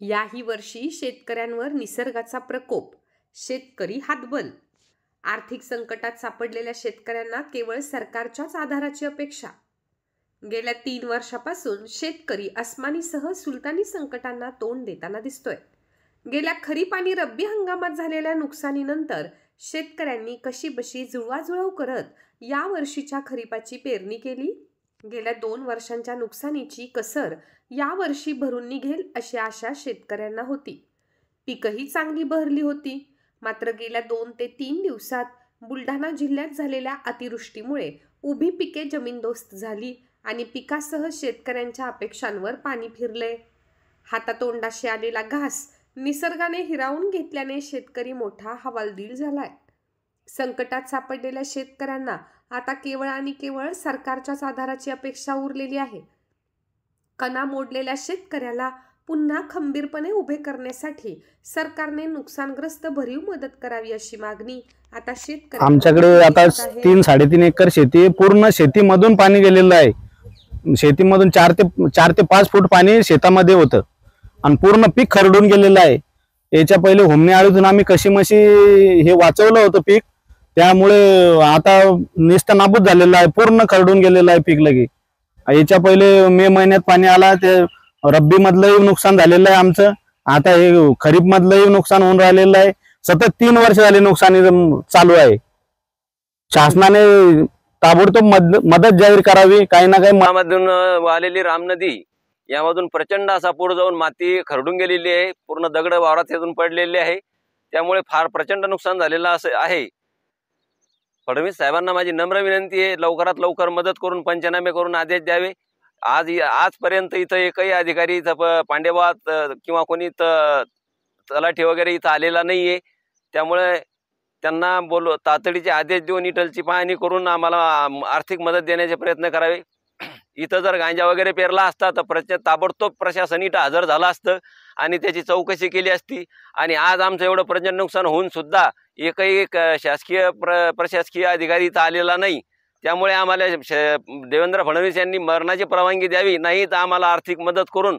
याही वर्षी शेतकऱ्यांवर निसर्गाचा प्रकोप, शेतकरी हातबल. आर्थिक संकटात सापडलेल्या शेतकऱ्यांना केवळ सरकारच्याच आधाराची अपेक्षा. गेल्या 3 वर्षापासून शेतकरी अस्मानीसह सुलतानी संकटांना तोंड देताना दिसतोय. गेल्या खरीप आणि रब्बी हंगामात झालेल्या नुकसानीनंतर शेतकऱ्यांनी कशीबशी जुळवाजुळव करत या वर्षीच्या खरीपाची पेरणी केली. गेल्या 2 वर्षांच्या नुकसानीची कसर या वर्षी भरून निघेल अशी आशा शेतकऱ्यांना होती. पीकही चांगली बहरली होती. मात्र गेल्या 2 ते 3 दिवसात बुलढाणा जिल्ह्यात झालेल्या अतिवृष्टीमुळे उभी पिके जमीनदोस्त झाली आणि पिकासह शेतकऱ्यांच्या अपेक्षांवर पाणी फिरले. हातातोंडाशी आलेला घास निसर्गाने हिरावून घेतल्याने शेतकरी मोठा हवालदिल झालाय. संकटात सापडलेल्या शेतकऱ्यांना आता केवळ आणि केवळ सरकारच्याच आधाराची अपेक्षा उरलेली आहे. कणा मोडलेल्या शेतकऱ्याला पुन्हा खंबीरपणे उभे करण्यासाठी सरकारने नुकसानग्रस्त भरीव मदत करावी अशी मागणी आता शेतकरी. आमच्याकडे आता 3-3.5 एकर शेती, पूर्ण शेतीमधून पाणी गेलेलं आहे. शेतीमधून 4 ते 5 फूट पाणी शेतामध्ये होतं आणि पूर्ण पीक खरडून गेलेलं आहे. याच्या पहिले होमणी आळीतून आम्ही कशीमशी हे वाचवलं होतं पीक, त्यामुळे आता निस्त नाबूद झालेलं आहे, पूर्ण खरडून गेलेलं आहे पीक लगे. याच्या पहिले मे महिन्यात पाणी आला, ते रब्बी मधलंही नुकसान झालेलं आहे आमचं. आता हे खरीप मधलंही नुकसान होऊन राहिलेलं आहे. सतत 3 वर्ष झाले नुकसानी चालू आहे. शासनाने ताबडतोब मदत जाहीर करावी. काही ना काही मधून वाहलेली राम नदी यामधून प्रचंड असा पूर जाऊन माती खरडून गेलेली आहे. पूर्ण दगड वावरात येऊन पडलेले आहे. त्यामुळे फार प्रचंड नुकसान झालेलं असं आहे. फडणवीस साहेबांना माझी नम्र विनंती आहे, लवकरात लवकर मदत करून पंचनामे करून आदेश द्यावे. आजपर्यंत इथं एकही अधिकारी इथं पांडेबा किंवा कोणी तलाठी वगैरे इथं आलेला नाहीये. त्यामुळे त्यांना तातडीचे आदेश देऊन इटलची पाहणी करून आम्हाला आर्थिक मदत देण्याचे प्रयत्न करावे. इथं जर गांजा वगैरे पेरला असता तर ताबडतोब प्रशासन इथं हजर झालं असतं आणि त्याची चौकशी केली असती. आणि आज आमचं एवढं प्रचंड नुकसान होऊन सुद्धा एकही शासकीय प्रशासकीय अधिकारी इथं आलेला नाही. त्यामुळे आम्हाला देवेंद्र फडणवीस यांनी मरणाची परवानगी द्यावी, नाही तर आम्हाला आर्थिक मदत करून